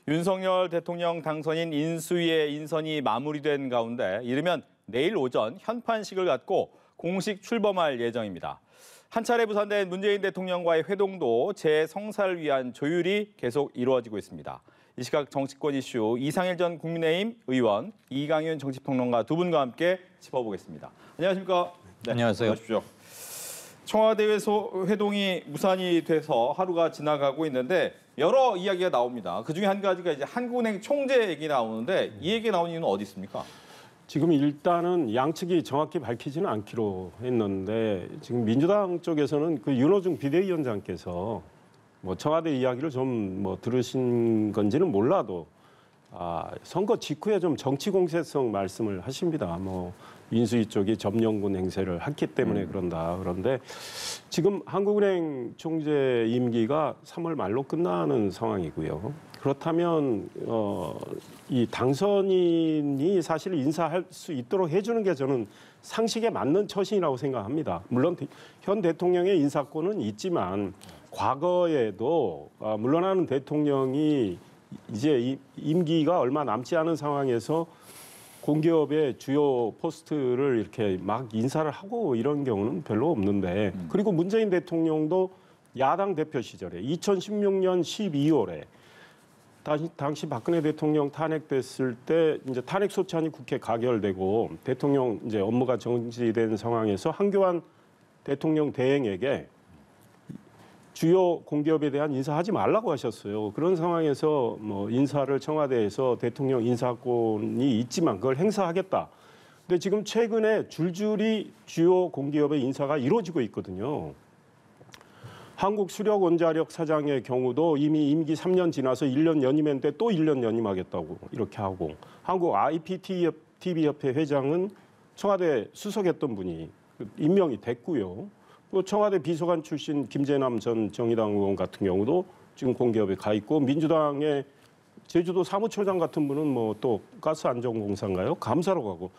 윤석열 대통령 당선인 인수위의 인선이 마무리된 가운데 이르면 내일 오전 현판식을 갖고 공식 출범할 예정입니다. 한 차례 부산된 문재인 대통령과의 회동도 재성사를 위한 조율이 계속 이루어지고 있습니다. 이 시각 정치권 이슈 이상일 전 국민의힘 의원, 이강윤 정치평론가 두 분과 함께 짚어보겠습니다. 안녕하십니까? 네, 안녕하세요. 안녕하십시오. 청와대에서 회동이 무산이 돼서 하루가 지나가고 있는데 여러 이야기가 나옵니다. 그중에 한 가지가 이제 한국은행 총재 얘기 나오는데 이 얘기 나온 이유는 어디 있습니까? 지금 일단은 양측이 정확히 밝히지는 않기로 했는데 지금 민주당 쪽에서는 그 윤호중 비대위원장께서 뭐 청와대 이야기를 좀 뭐 들으신 건지는 몰라도 선거 직후에 좀 정치 공세성 말씀을 하십니다. 뭐 인수위 쪽이 점령군 행세를 했기 때문에 그런다. 그런데 지금 한국은행 총재 임기가 3월 말로 끝나는 상황이고요. 그렇다면 이 당선인이 사실 인사할 수 있도록 해주는 게 저는 상식에 맞는 처신이라고 생각합니다. 물론 현 대통령의 인사권은 있지만 과거에도 물러나는 대통령이 이제 임기가 얼마 남지 않은 상황에서 공기업의 주요 포스트를 이렇게 막 인사를 하고 이런 경우는 별로 없는데 그리고 문재인 대통령도 야당 대표 시절에 2016년 12월에 당시 박근혜 대통령 탄핵됐을 때 이제 탄핵 소찬이 국회 가결되고 대통령 이제 업무가 정지된 상황에서 한교안 대통령 대행에게 주요 공기업에 대한 인사하지 말라고 하셨어요. 그런 상황에서 뭐 인사를 청와대에서 대통령 인사권이 있지만 그걸 행사하겠다. 근데 지금 최근에 줄줄이 주요 공기업의 인사가 이루어지고 있거든요. 한국수력원자력 사장의 경우도 이미 임기 3년 지나서 1년 연임했는데 또 1년 연임하겠다고 이렇게 하고 한국 IPTV 협회 회장은 청와대 수석했던 분이 임명이 됐고요. 또 청와대 비서관 출신 김재남 전 정의당 의원 같은 경우도 지금 공기업에 가 있고 민주당의 제주도 사무처장 같은 분은 뭐 또 가스안전공사인가요? 감사로 가고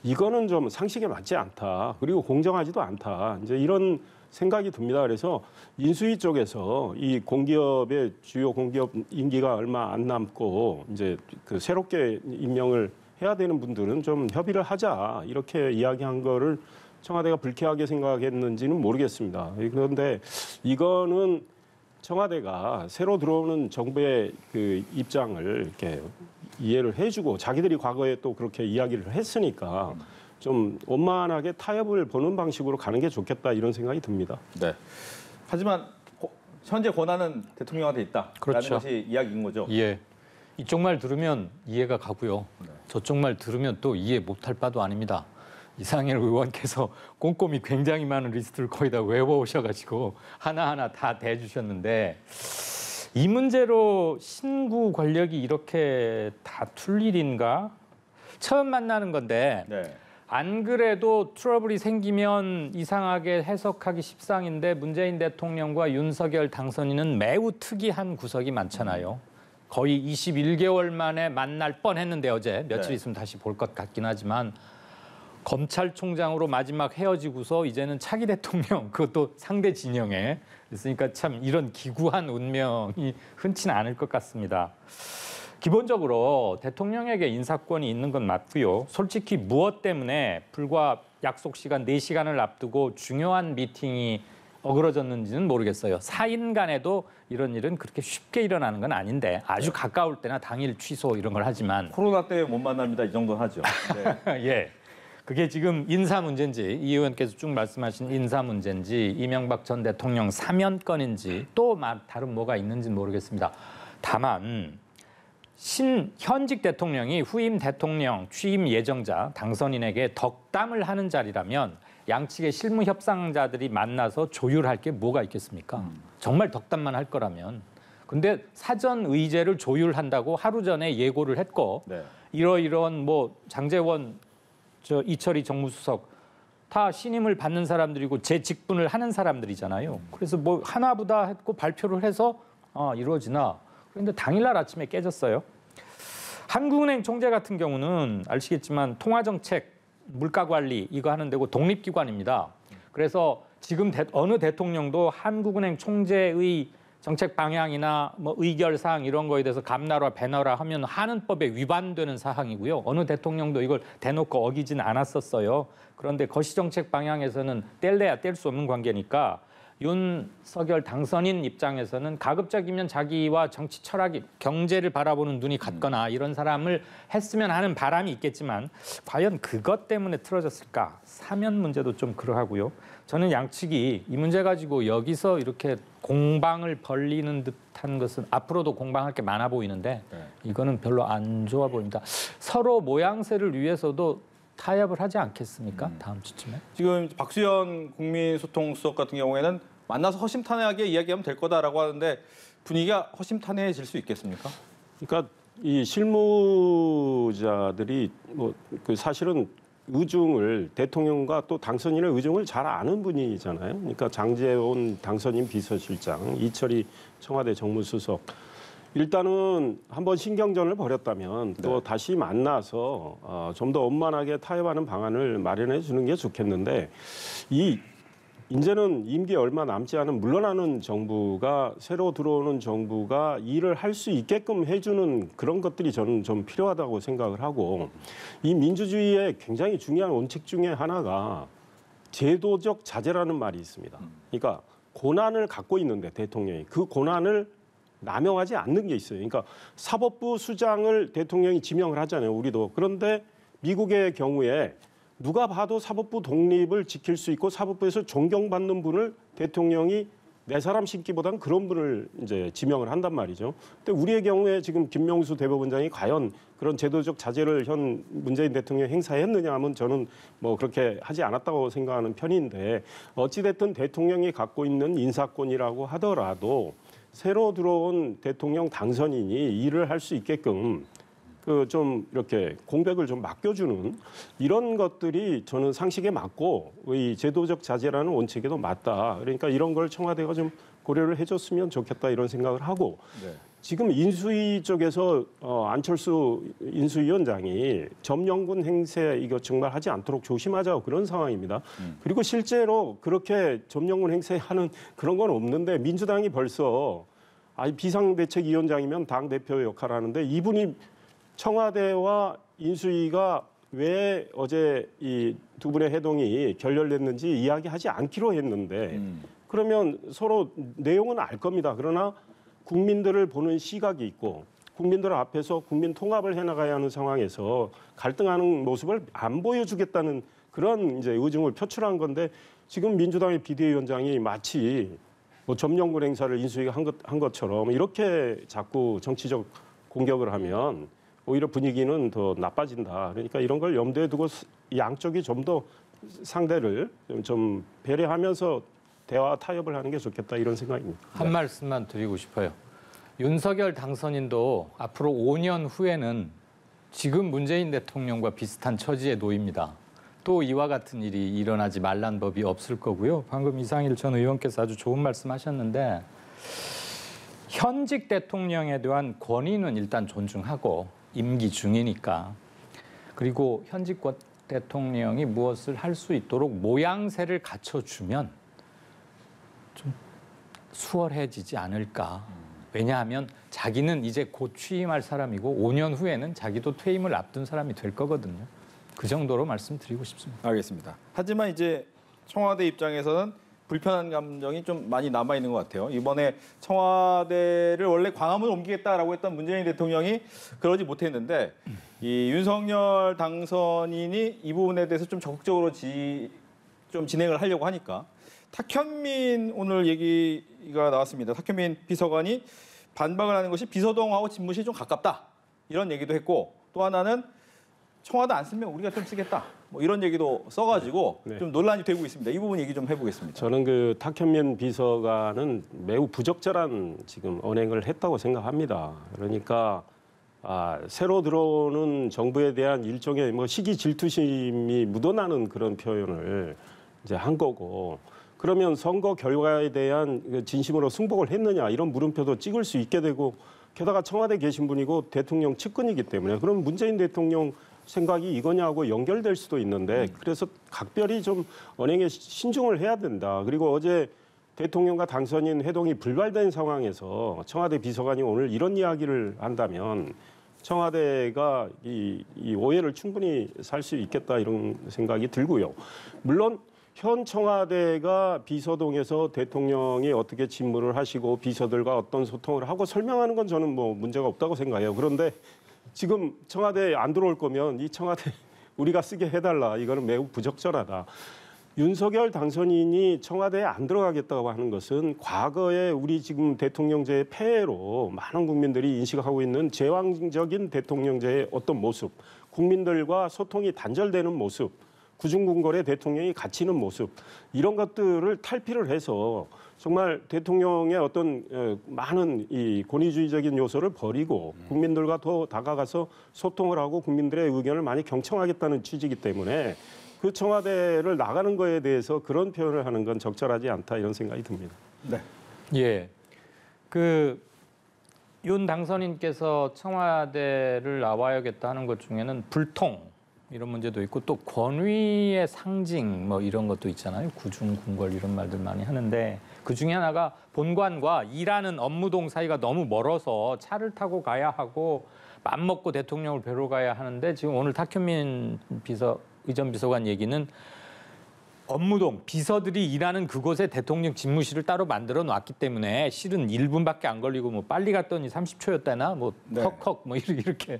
이거는 좀 상식에 맞지 않다. 그리고 공정하지도 않다. 이제 이런 생각이 듭니다. 그래서 인수위 쪽에서 이 공기업의 주요 공기업 임기가 얼마 안 남고 이제 그 새롭게 임명을 해야 되는 분들은 좀 협의를 하자 이렇게 이야기한 거를 청와대가 불쾌하게 생각했는지는 모르겠습니다. 그런데 이거는 청와대가 새로 들어오는 정부의 그 입장을 이렇게 이해를 해주고 자기들이 과거에 또 그렇게 이야기를 했으니까 좀 원만하게 타협을 보는 방식으로 가는 게 좋겠다 이런 생각이 듭니다. 네. 하지만 현재 권한은 대통령한테 있다라는 그렇죠. 것이 이야기인 거죠. 예. 이쪽 말 들으면 이해가 가고요. 저쪽 말 들으면 또 이해 못할 바도 아닙니다. 이상일 의원께서 꼼꼼히 굉장히 많은 리스트를 거의 다 외워오셔가지고 하나하나 다 대주셨는데 이 문제로 신구 권력이 이렇게 다툴 일인가? 처음 만나는 건데 네. 안 그래도 트러블이 생기면 이상하게 해석하기 십상인데 문재인 대통령과 윤석열 당선인은 매우 특이한 구석이 많잖아요. 거의 21개월 만에 만날 뻔했는데 어제 며칠 있으면 다시 볼 것 같긴 하지만 검찰총장으로 마지막 헤어지고서 이제는 차기 대통령 그것도 상대 진영에 그랬으니까 참 이런 기구한 운명이 흔치는 않을 것 같습니다. 기본적으로 대통령에게 인사권이 있는 건 맞고요. 솔직히 무엇 때문에 불과 약속 시간 4시간을 앞두고 중요한 미팅이 어그러졌는지는 모르겠어요. 사인 간에도 이런 일은 그렇게 쉽게 일어나는 건 아닌데 아주 가까울 때나 당일 취소 이런 걸 하지만 코로나 때문에 못 만납니다. 이 정도는 하죠. 네. 예. 그게 지금 인사 문제인지 이 의원께서 쭉 말씀하신 인사 문제인지 이명박 전 대통령 사면건인지 또 다른 뭐가 있는지는 모르겠습니다. 다만 현직 대통령이 후임 대통령 취임 예정자 당선인에게 덕담을 하는 자리라면 양측의 실무 협상자들이 만나서 조율할 게 뭐가 있겠습니까? 정말 덕담만 할 거라면. 근데 사전 의제를 조율한다고 하루 전에 예고를 했고 네. 이러이러한 뭐 장제원 이철희 정무수석 다 신임을 받는 사람들이고 제 직분을 하는 사람들이잖아요. 그래서 뭐 하나보다 했고 발표를 해서 이루어지나. 그런데 당일날 아침에 깨졌어요. 한국은행 총재 같은 경우는 아시겠지만 통화정책, 물가관리 이거 하는 데고 독립기관입니다. 그래서 지금 어느 대통령도 한국은행 총재의 정책 방향이나 뭐 의결 사항 이런 거에 대해서 감나라 배나라 하면 하는 법에 위반되는 사항이고요. 어느 대통령도 이걸 대놓고 어기진 않았었어요. 그런데 거시정책 방향에서는 뗄래야 뗄 수 없는 관계니까 윤석열 당선인 입장에서는 가급적이면 자기와 정치 철학이 경제를 바라보는 눈이 같거나 이런 사람을 했으면 하는 바람이 있겠지만 과연 그것 때문에 틀어졌을까? 사면 문제도 좀 그러하고요. 저는 양측이 이 문제 가지고 여기서 이렇게 공방을 벌리는 듯한 것은 앞으로도 공방할 게 많아 보이는데 이거는 별로 안 좋아 보입니다. 서로 모양새를 위해서도 타협을 하지 않겠습니까? 다음 주쯤에. 지금 박수현 국민소통수석 같은 경우에는 만나서 허심탄회하게 이야기하면 될 거다라고 하는데 분위기가 허심탄회해질 수 있겠습니까? 그러니까 이 실무자들이 뭐 그 사실은 의중을 대통령과 또 당선인의 의중을 잘 아는 분이잖아요. 그러니까 장제원 당선인 비서실장, 이철희 청와대 정무수석. 일단은 한번 신경전을 벌였다면 또 다시 만나서 좀 더 원만하게 타협하는 방안을 마련해 주는 게 좋겠는데 이제는 임기 얼마 남지 않은 물러나는 정부가 새로 들어오는 정부가 일을 할 수 있게끔 해주는 그런 것들이 저는 좀 필요하다고 생각을 하고 이 민주주의의 굉장히 중요한 원칙 중에 하나가 제도적 자제라는 말이 있습니다. 그러니까 고난을 갖고 있는데 대통령이 그 고난을 남용하지 않는 게 있어요. 그러니까 사법부 수장을 대통령이 지명을 하잖아요. 우리도. 그런데 미국의 경우에 누가 봐도 사법부 독립을 지킬 수 있고 사법부에서 존경받는 분을 대통령이 내 사람 심기보다는 그런 분을 이제 지명을 한단 말이죠. 근데 우리의 경우에 지금 김명수 대법원장이 과연 그런 제도적 자제를 현 문재인 대통령 행사했느냐 하면 저는 뭐 그렇게 하지 않았다고 생각하는 편인데 어찌됐든 대통령이 갖고 있는 인사권이라고 하더라도 새로 들어온 대통령 당선인이 일을 할 수 있게끔 그 좀 이렇게 공백을 좀 맡겨주는 이런 것들이 저는 상식에 맞고 이 제도적 자제라는 원칙에도 맞다. 그러니까 이런 걸 청와대가 좀 고려를 해줬으면 좋겠다 이런 생각을 하고 지금 인수위 쪽에서 안철수 인수위원장이 점령군 행세 이거 정말 하지 않도록 조심하자고 그런 상황입니다. 그리고 실제로 그렇게 점령군 행세하는 그런 건 없는데 민주당이 벌써 비상대책위원장이면 당대표 역할을 하는데 이분이 청와대와 인수위가 왜 어제 이 두 분의 회동이 결렬됐는지 이야기하지 않기로 했는데 그러면 서로 내용은 알 겁니다. 그러나 국민들을 보는 시각이 있고 국민들 앞에서 국민 통합을 해나가야 하는 상황에서 갈등하는 모습을 안 보여주겠다는 그런 이제 의중을 표출한 건데 지금 민주당의 비대위원장이 마치 뭐 점령군 행사를 인수위가 한 것처럼 이렇게 자꾸 정치적 공격을 하면 오히려 분위기는 더 나빠진다. 그러니까 이런 걸 염두에 두고 양쪽이 좀 더 상대를 좀 배려하면서 대화 타협을 하는 게 좋겠다 이런 생각입니다. 한 말씀만 드리고 싶어요. 윤석열 당선인도 앞으로 5년 후에는 지금 문재인 대통령과 비슷한 처지에 놓입니다. 또 이와 같은 일이 일어나지 말란 법이 없을 거고요. 방금 이상일 전 의원께서 아주 좋은 말씀하셨는데 현직 대통령에 대한 권위는 일단 존중하고 임기 중이니까 그리고 현직 대통령이 무엇을 할 수 있도록 모양새를 갖춰주면 좀 수월해지지 않을까. 왜냐하면 자기는 이제 곧 취임할 사람이고 5년 후에는 자기도 퇴임을 앞둔 사람이 될 거거든요. 그 정도로 말씀드리고 싶습니다. 알겠습니다. 하지만 이제 청와대 입장에서는 불편한 감정이 좀 많이 남아 있는 것 같아요. 이번에 청와대를 원래 광화문을 옮기겠다라고 했던 문재인 대통령이 그러지 못했는데 이 윤석열 당선인이 이 부분에 대해서 좀 적극적으로 좀 진행을 하려고 하니까 탁현민 오늘 얘기가 나왔습니다. 탁현민 비서관이 반박을 하는 것이 비서동하고 집무실이 좀 가깝다 이런 얘기도 했고 또 하나는 청와대 안 쓰면 우리가 좀 쓰겠다. 뭐 이런 얘기도 써가지고 좀 논란이 되고 있습니다. 이 부분 얘기 좀 해보겠습니다. 저는 그 탁현민 비서관은 매우 부적절한 지금 언행을 했다고 생각합니다. 그러니까 새로 들어오는 정부에 대한 일종의 뭐 시기 질투심이 묻어나는 그런 표현을 이제 한 거고. 그러면 선거 결과에 대한 진심으로 승복을 했느냐 이런 물음표도 찍을 수 있게 되고 게다가 청와대 계신 분이고 대통령 측근이기 때문에 그럼 문재인 대통령 생각이 이거냐고 연결될 수도 있는데 그래서 각별히 좀 언행에 신중을 해야 된다. 그리고 어제 대통령과 당선인 회동이 불발된 상황에서 청와대 비서관이 오늘 이런 이야기를 한다면 청와대가 이 오해를 충분히 살 수 있겠다 이런 생각이 들고요. 물론 현 청와대가 비서동에서 대통령이 어떻게 직무를 하시고 비서들과 어떤 소통을 하고 설명하는 건 저는 뭐 문제가 없다고 생각해요. 그런데 지금 청와대에 안 들어올 거면 이 청와대 우리가 쓰게 해달라. 이거는 매우 부적절하다. 윤석열 당선인이 청와대에 안 들어가겠다고 하는 것은 과거에 우리 지금 대통령제의 폐해로 많은 국민들이 인식하고 있는 제왕적인 대통령제의 어떤 모습, 국민들과 소통이 단절되는 모습, 구중궁궐에 대통령이 갇히는 모습, 이런 것들을 탈피를 해서 정말 대통령의 어떤 많은 이 권위주의적인 요소를 버리고 국민들과 더 다가가서 소통을 하고 국민들의 의견을 많이 경청하겠다는 취지이기 때문에 그 청와대를 나가는 거에 대해서 그런 표현을 하는 건 적절하지 않다 이런 생각이 듭니다. 네. 예. 윤 당선인께서 청와대를 나와야겠다 하는 것 중에는 불통 이런 문제도 있고 또 권위의 상징 뭐 이런 것도 있잖아요. 구중궁궐 이런 말들 많이 하는데 그 중에 하나가 본관과 일하는 업무동 사이가 너무 멀어서 차를 타고 가야 하고 맘먹고 대통령을 뵈러 가야 하는데 지금 오늘 탁현민 의전 비서관 얘기는 업무동 비서들이 일하는 그곳에 대통령 집무실을 따로 만들어 놨기 때문에 실은 1분밖에 안 걸리고 뭐 빨리 갔더니 30초였다나 뭐 헉헉 뭐 이렇게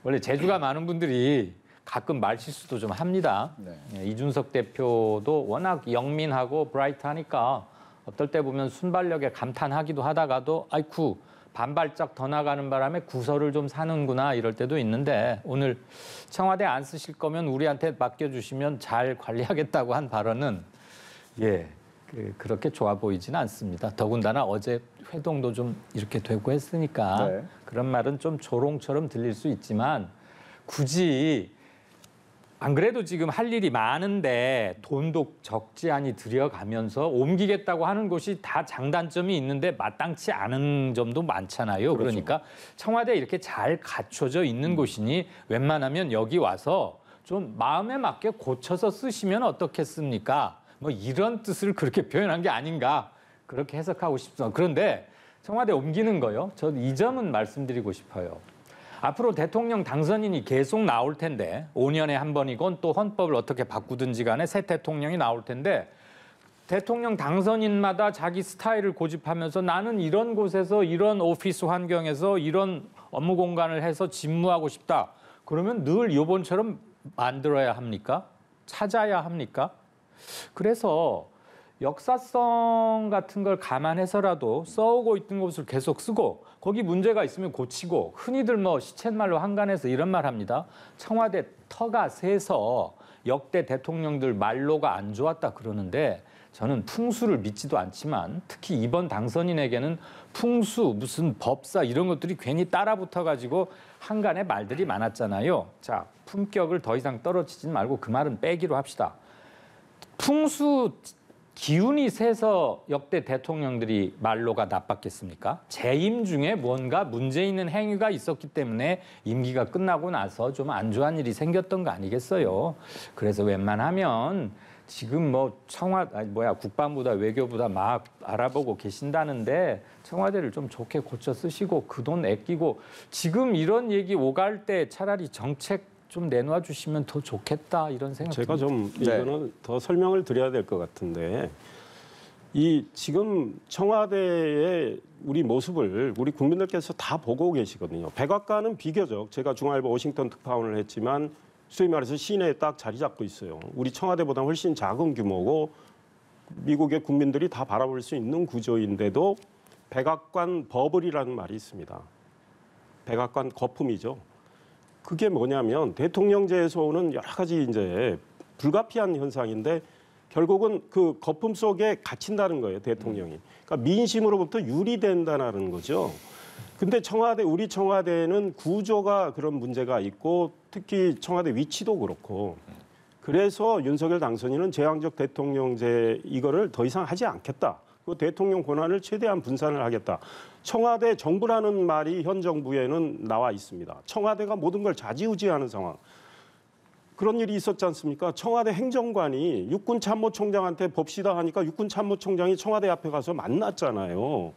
원래 재주가 많은 분들이 가끔 말실수도 좀 합니다. 네. 이준석 대표도 워낙 영민하고 브라이트하니까 어떨 때 보면 순발력에 감탄하기도 하다가도 아이쿠 반발짝 더 나가는 바람에 구설을 좀 사는구나 이럴 때도 있는데 오늘 청와대 안 쓰실 거면 우리한테 맡겨주시면 잘 관리하겠다고 한 발언은 그렇게 좋아 보이지는 않습니다. 더군다나 어제 회동도 좀 이렇게 되고 했으니까 네. 그런 말은 좀 조롱처럼 들릴 수 있지만 굳이 안 그래도 지금 할 일이 많은데 돈도 적지 않이 들여가면서 옮기겠다고 하는 곳이 다 장단점이 있는데 마땅치 않은 점도 많잖아요. 그렇죠. 그러니까 청와대에 이렇게 잘 갖춰져 있는 곳이니 웬만하면 여기 와서 좀 마음에 맞게 고쳐서 쓰시면 어떻겠습니까? 뭐 이런 뜻을 그렇게 표현한 게 아닌가 그렇게 해석하고 싶습니다. 그런데 청와대 옮기는 거요. 저는 이 점은 말씀드리고 싶어요. 앞으로 대통령 당선인이 계속 나올 텐데 5년에 한 번이건 또 헌법을 어떻게 바꾸든지 간에 새 대통령이 나올 텐데 대통령 당선인마다 자기 스타일을 고집하면서 나는 이런 곳에서 이런 오피스 환경에서 이런 업무 공간을 해서 집무하고 싶다. 그러면 늘 요번처럼 만들어야 합니까? 찾아야 합니까? 그래서 역사성 같은 걸 감안해서라도 써오고 있던 것을 계속 쓰고 거기 문제가 있으면 고치고 흔히들 뭐 시쳇말로 한간해서 이런 말 합니다. 청와대 터가 세서 역대 대통령들 말로가 안 좋았다 그러는데 저는 풍수를 믿지도 않지만 특히 이번 당선인에게는 풍수 무슨 법사 이런 것들이 괜히 따라붙어가지고 한간에 말들이 많았잖아요. 자, 품격을 더 이상 떨어지지 말고 그 말은 빼기로 합시다. 풍수 기운이 세서 역대 대통령들이 말로가 나빴겠습니까? 재임 중에 뭔가 문제 있는 행위가 있었기 때문에 임기가 끝나고 나서 좀 안 좋은 일이 생겼던 거 아니겠어요? 그래서 웬만하면 지금 뭐 국방부다 외교부다 막 알아보고 계신다는데 청와대를 좀 좋게 고쳐 쓰시고 그 돈 아끼고 지금 이런 얘기 오갈 때 차라리 정책 좀 내놔 주시면 더 좋겠다 이런 생각. 제가 좀 이거는 더 설명을 드려야 될 것 같은데 이 지금 청와대의 우리 모습을 우리 국민들께서 다 보고 계시거든요. 백악관은 비교적 제가 중앙일보 워싱턴 특파원을 했지만 소위 말해서 시내에 딱 자리 잡고 있어요. 우리 청와대보다 훨씬 작은 규모고 미국의 국민들이 다 바라볼 수 있는 구조인데도 백악관 버블이라는 말이 있습니다. 백악관 거품이죠. 그게 뭐냐면 대통령제에서 오는 여러 가지 이제 불가피한 현상인데 결국은 그 거품 속에 갇힌다는 거예요, 대통령이. 그러니까 민심으로부터 유리된다는 거죠. 근데 우리 청와대는 구조가 그런 문제가 있고 특히 청와대 위치도 그렇고 그래서 윤석열 당선인은 제왕적 대통령제 이거를 더 이상 하지 않겠다. 그 대통령 권한을 최대한 분산을 하겠다. 청와대 정부라는 말이 현 정부에는 나와 있습니다. 청와대가 모든 걸 좌지우지하는 상황. 그런 일이 있었지 않습니까? 청와대 행정관이 육군 참모총장한테 봅시다 하니까 육군 참모총장이 청와대 앞에 가서 만났잖아요.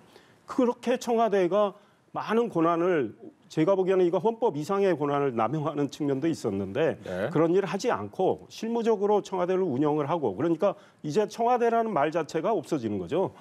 그렇게 청와대가 많은 권한을 제가 보기에는 이거 헌법 이상의 권한을 남용하는 측면도 있었는데 네. 그런 일을 하지 않고 실무적으로 청와대를 운영을 하고 그러니까 이제 청와대라는 말 자체가 없어지는 거죠.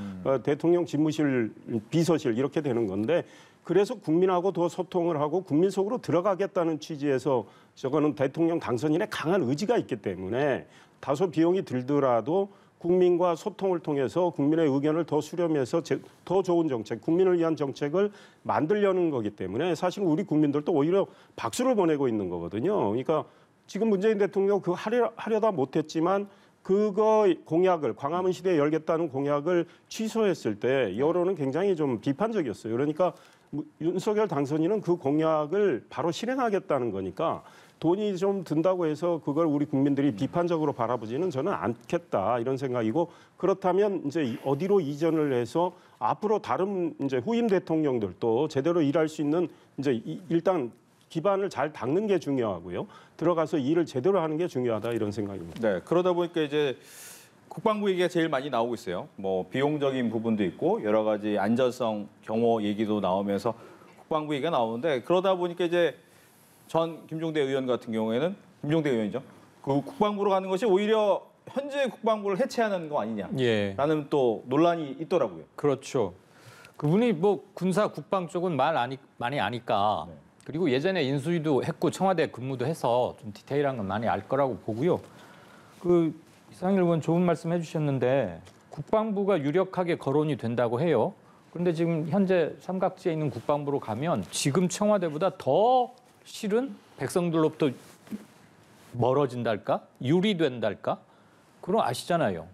대통령 집무실, 비서실 이렇게 되는 건데 그래서 국민하고 더 소통을 하고 국민 속으로 들어가겠다는 취지에서 저거는 대통령 당선인의 강한 의지가 있기 때문에 다소 비용이 들더라도 국민과 소통을 통해서 국민의 의견을 더 수렴해서 더 좋은 정책, 국민을 위한 정책을 만들려는 거기 때문에 사실 우리 국민들도 오히려 박수를 보내고 있는 거거든요. 그러니까 지금 문재인 대통령 그거 하려다 못했지만 그거 공약을 광화문 시대에 열겠다는 공약을 취소했을 때 여론은 굉장히 좀 비판적이었어요. 그러니까 윤석열 당선인은 그 공약을 바로 실행하겠다는 거니까 돈이 좀 든다고 해서 그걸 우리 국민들이 비판적으로 바라보지는 저는 않겠다 이런 생각이고 그렇다면 이제 어디로 이전을 해서 앞으로 다른 이제 후임 대통령들도 제대로 일할 수 있는 이제 일단 기반을 잘 닦는 게 중요하고요. 들어가서 일을 제대로 하는 게 중요하다 이런 생각입니다. 네, 그러다 보니까 이제 국방부 얘기가 제일 많이 나오고 있어요. 뭐 비용적인 부분도 있고 여러 가지 안전성 경호 얘기도 나오면서 국방부 얘기가 나오는데 그러다 보니까 이제 전 김종대 의원 같은 경우에는 김종대 의원이죠. 그 국방부로 가는 것이 오히려 현재 국방부를 해체하는 거 아니냐라는 예. 또 논란이 있더라고요. 그렇죠. 그분이 뭐 군사 국방 쪽은 많이 아니까 그리고 예전에 인수위도 했고 청와대 근무도 해서 좀 디테일한 건 많이 알 거라고 보고요. 그 이상일 의원 좋은 말씀 해주셨는데 국방부가 유력하게 거론이 된다고 해요. 그런데 지금 현재 삼각지에 있는 국방부로 가면 지금 청와대보다 더 실은 백성들로부터 멀어진달까? 유리된달까? 그런 아시잖아요.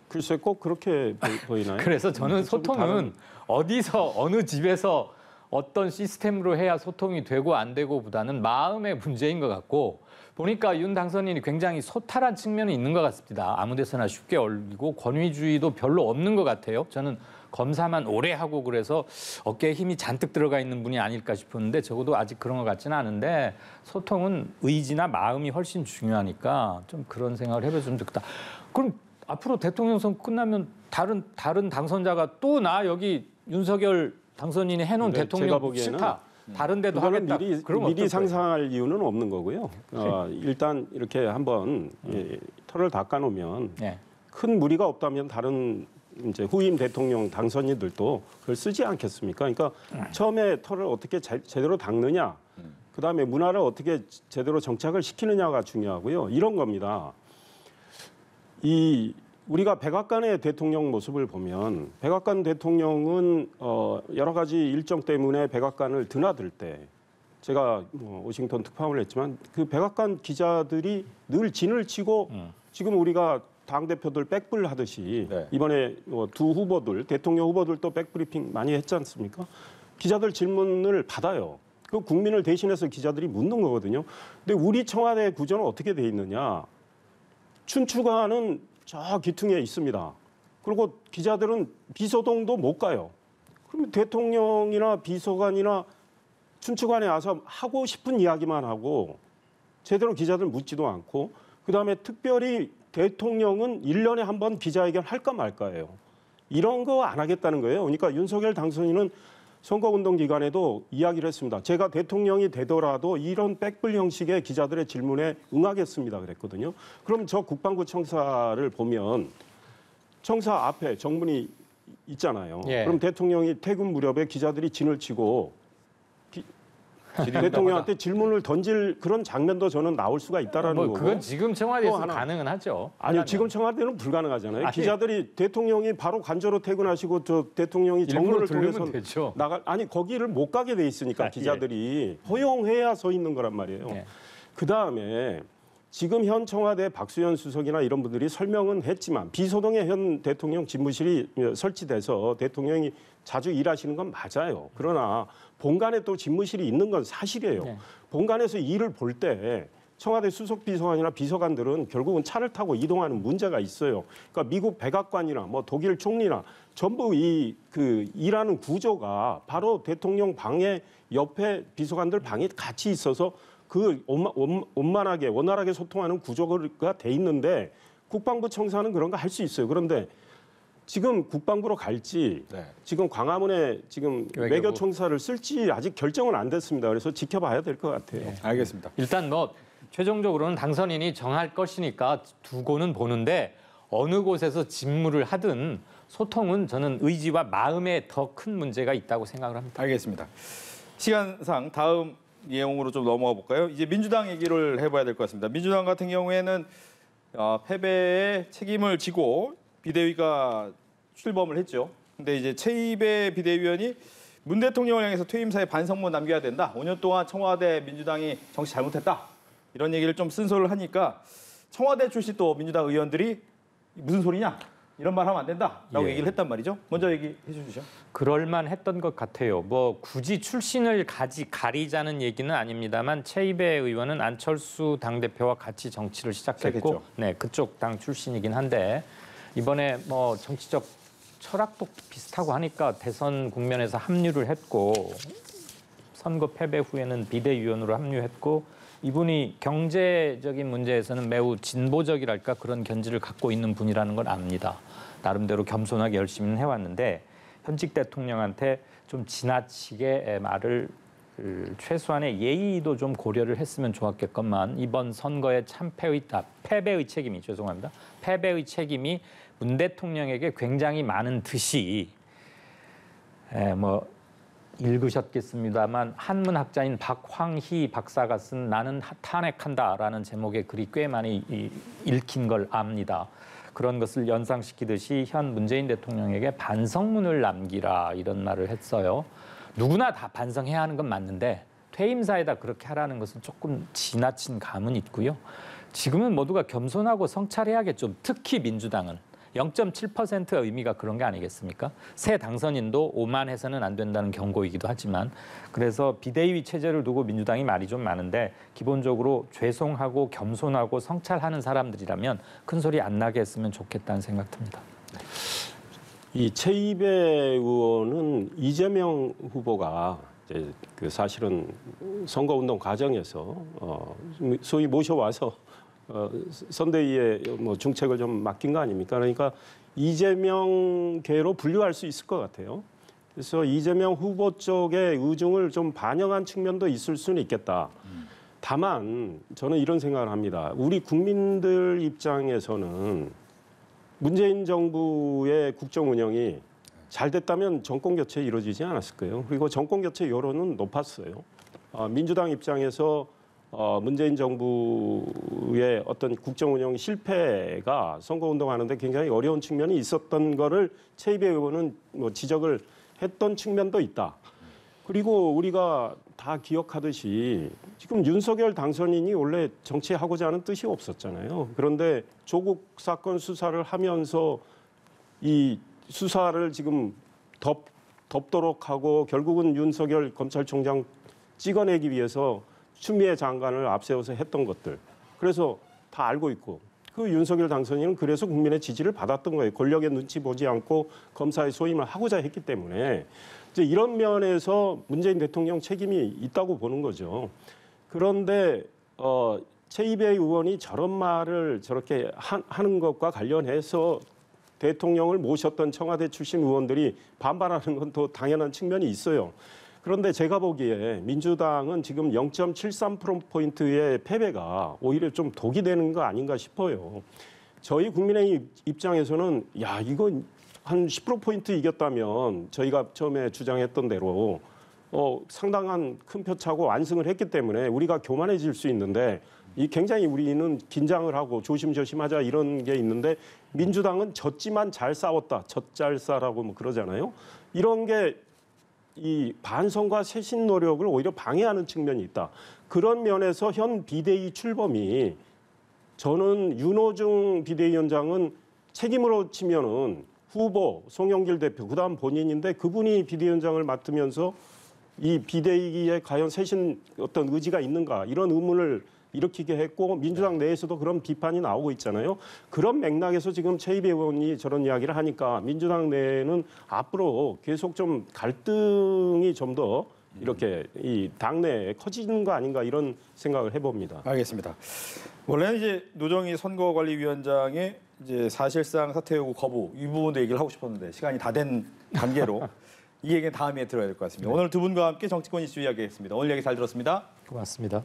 글쎄 꼭 그렇게 보이나요? 그래서 저는 좀 소통은 다른- 어디서 어느 집에서 어떤 시스템으로 해야 소통이 되고 안 되고보다는 마음의 문제인 것 같고 보니까 윤 당선인이 굉장히 소탈한 측면이 있는 것 같습니다. 아무 데서나 쉽게 얼리고 권위주의도 별로 없는 것 같아요. 저는 검사만 오래 하고 그래서 어깨에 힘이 잔뜩 들어가 있는 분이 아닐까 싶었는데 적어도 아직 그런 것 같지는 않은데 소통은 의지나 마음이 훨씬 중요하니까 좀 그런 생각을 해봤으면 좋겠다. 그럼 앞으로 대통령 선거 끝나면 다른 당선자가 또 나 여기 윤석열 당선인이 해놓은 네, 제가 대통령 보기에는 싫다. 다른 데도 그거는 하겠다. 그럼 미리 어떨 거예요? 상상할 이유는 없는 거고요. 일단 이렇게 한번 털을 닦아놓으면 네. 큰 무리가 없다면 다른 이제 후임 대통령 당선인들도 그걸 쓰지 않겠습니까? 그러니까 처음에 털을 어떻게 제대로 닦느냐, 그다음에 문화를 어떻게 제대로 정착을 시키느냐가 중요하고요. 이런 겁니다. 우리가 백악관의 대통령 모습을 보면 백악관 대통령은 여러 가지 일정 때문에 백악관을 드나들 때 제가 워싱턴 특파원을 했지만 그 백악관 기자들이 늘 진을 치고 지금 우리가 당대표들 백불 하듯이 네. 이번에 두 후보들 대통령 후보들도 백브리핑 많이 했지 않습니까? 기자들 질문을 받아요. 그 국민을 대신해서 기자들이 묻는 거거든요. 근데 우리 청와대 구조는 어떻게 돼 있느냐? 춘추관은 저 기퉁에 있습니다. 그리고 기자들은 비서동도 못 가요. 그러면 대통령이나 비서관이나 춘추관에 와서 하고 싶은 이야기만 하고 제대로 기자들 묻지도 않고 그다음에 특별히 대통령은 1년에 한 번 기자회견 할까 말까예요. 이런 거 안 하겠다는 거예요. 그러니까 윤석열 당선인은 선거운동 기간에도 이야기를 했습니다. 제가 대통령이 되더라도 이런 백불 형식의 기자들의 질문에 응하겠습니다 그랬거든요. 그럼 저 국방부 청사를 보면 청사 앞에 정문이 있잖아요. 예. 그럼 대통령이 퇴근 무렵에 기자들이 진을 치고 대통령한테 질문을 던질 그런 장면도 저는 나올 수가 있다라는 뭐 거고. 그건 지금 또 청와대에서 하나. 가능은 하죠. 아니요, 지금 청와대는 불가능하잖아요. 아니, 기자들이 대통령이 바로 관저로 퇴근하시고 저 대통령이 일부러 정문을 들르면 통해서 되죠. 아니 거기를 못 가게 돼 있으니까 아, 기자들이 허용해야 서 있는 거란 말이에요. 예. 그 다음에 지금 현 청와대 박수현 수석이나 이런 분들이 설명은 했지만 비서동에 현 대통령 집무실이 설치돼서 대통령이 자주 일하시는 건 맞아요. 그러나 본관에 또 집무실이 있는 건 사실이에요. 네. 본관에서 일을 볼 때 청와대 수석 비서관이나 비서관들은 결국은 차를 타고 이동하는 문제가 있어요. 그러니까 미국 백악관이나 뭐 독일 총리나 전부 그 일하는 구조가 바로 대통령 방에 옆에 비서관들 방에 같이 있어서 그 원만하게 소통하는 구조가 돼 있는데 국방부 청사는 그런 거 할 수 있어요. 그런데 지금 국방부로 갈지 네. 지금 광화문에 지금 외교 청사를 쓸지 아직 결정은 안 됐습니다. 그래서 지켜봐야 될 것 같아요. 네. 알겠습니다. 일단 뭐 최종적으로는 당선인이 정할 것이니까 두고는 보는데 어느 곳에서 직무를 하든 소통은 저는 의지와 마음에 더 큰 문제가 있다고 생각을 합니다. 알겠습니다. 시간상 다음 내용으로 좀 넘어가 볼까요? 이제 민주당 얘기를 해봐야 될 것 같습니다. 민주당 같은 경우에는 패배의 책임을 지고 비대위가 출범을 했죠. 근데 이제 최이배 비대위원이 문 대통령을 향해서 퇴임사에 반성문 남겨야 된다. 5년 동안 청와대 민주당이 정치 잘못했다. 이런 얘기를 좀 쓴소리를 하니까 청와대 출신 또 민주당 의원들이 무슨 소리냐? 이런 말 하면 안 된다라고 예. 얘기를 했단 말이죠. 먼저 얘기해 주시죠. 그럴만 했던 것 같아요. 뭐 굳이 출신을 가리자는 얘기는 아닙니다만 최이배 의원은 안철수 당대표와 같이 정치를 시작했고 시작했죠. 네, 그쪽 당 출신이긴 한데 이번에 뭐 정치적 철학도 비슷하고 하니까 대선 국면에서 합류를 했고 선거 패배 후에는 비대위원으로 합류했고 이분이 경제적인 문제에서는 매우 진보적이랄까 그런 견지를 갖고 있는 분이라는 걸 압니다. 나름대로 겸손하게 열심히 해왔는데 현직 대통령한테 좀 지나치게 말을 최소한의 예의도 좀 고려를 했으면 좋았겠건만 이번 선거의 패배의 책임이 죄송합니다. 패배의 책임이 문 대통령에게 굉장히 많은 듯이 뭐 읽으셨겠습니다만 한문학자인 박황희 박사가 쓴 나는 탄핵한다라는 제목의 글이 꽤 많이 읽힌 걸 압니다. 그런 것을 연상시키듯이 현 문재인 대통령에게 반성문을 남기라 이런 말을 했어요. 누구나 다 반성해야 하는 건 맞는데 퇴임사에다 그렇게 하라는 것은 조금 지나친 감은 있고요. 지금은 모두가 겸손하고 성찰해야겠죠. 특히 민주당은. 0.7%의 의미가 그런 게 아니겠습니까? 새 당선인도 오만해서는 안 된다는 경고이기도 하지만 그래서 비대위 체제를 두고 민주당이 말이 좀 많은데 기본적으로 죄송하고 겸손하고 성찰하는 사람들이라면 큰 소리 안 나게 했으면 좋겠다는 생각 듭니다. 이 최이배 의원은 이재명 후보가 이제 그 사실은 선거운동 과정에서 소위 모셔와서 선대위에 뭐 중책을 좀 맡긴 거 아닙니까? 그러니까 이재명계로 분류할 수 있을 것 같아요. 그래서 이재명 후보 쪽의 의중을 좀 반영한 측면도 있을 수는 있겠다. 다만 저는 이런 생각을 합니다. 우리 국민들 입장에서는 문재인 정부의 국정 운영이 잘 됐다면 정권 교체 이루어지지 않았을 거예요. 그리고 정권 교체 여론은 높았어요. 민주당 입장에서 문재인 정부의 어떤 국정 운영 실패가 선거운동하는데 굉장히 어려운 측면이 있었던 거를 최이배 의원은 뭐 지적을 했던 측면도 있다. 그리고 우리가 다 기억하듯이 지금 윤석열 당선인이 원래 정치하고자 하는 뜻이 없었잖아요. 그런데 조국 사건 수사를 하면서 이 수사를 지금 덮도록 하고 결국은 윤석열 검찰총장 찍어내기 위해서 추미애 장관을 앞세워서 했던 것들. 그래서 다 알고 있고 그 윤석열 당선인은 그래서 국민의 지지를 받았던 거예요. 권력의 눈치 보지 않고 검사의 소임을 하고자 했기 때문에 이제 이런 면에서 문재인 대통령 책임이 있다고 보는 거죠. 그런데 최이배 의원이 저런 말을 저렇게 하는 것과 관련해서 대통령을 모셨던 청와대 출신 의원들이 반발하는 건 더 당연한 측면이 있어요. 그런데 제가 보기에 민주당은 지금 0.73%포인트의 패배가 오히려 좀 독이 되는 거 아닌가 싶어요. 저희 국민의힘 입장에서는 야 이거 한 10%포인트 이겼다면 저희가 처음에 주장했던 대로 상당한 큰 표 차고 완승을 했기 때문에 우리가 교만해질 수 있는데 굉장히 우리는 긴장을 하고 조심조심하자 이런 게 있는데 민주당은 졌지만 잘 싸웠다. 젖잘싸라고 뭐 그러잖아요. 이런 게 이 반성과 쇄신 노력을 오히려 방해하는 측면이 있다. 그런 면에서 현 비대위 출범이 저는 윤호중 비대위원장은 책임으로 치면은 후보 송영길 대표 그다음 본인인데 그분이 비대위원장을 맡으면서 이 비대위에 과연 쇄신 어떤 의지가 있는가 이런 의문을 일으키게 했고 민주당 내에서도 그런 비판이 나오고 있잖아요. 그런 맥락에서 지금 최이배 의원이 저런 이야기를 하니까 민주당 내에는 앞으로 계속 좀 갈등이 좀 더 이렇게 이 당내에 커지는 거 아닌가 이런 생각을 해봅니다. 알겠습니다. 원래는 이제 노정희 선거관리위원장의 이제 사실상 사퇴 요구 거부 이 부분도 얘기를 하고 싶었는데 시간이 다 된 관계로 이 얘기는 다음에 들어야 될 것 같습니다. 오늘 두 분과 함께 정치권 이슈 이야기했습니다. 오늘 얘기 잘 들었습니다. 고맙습니다.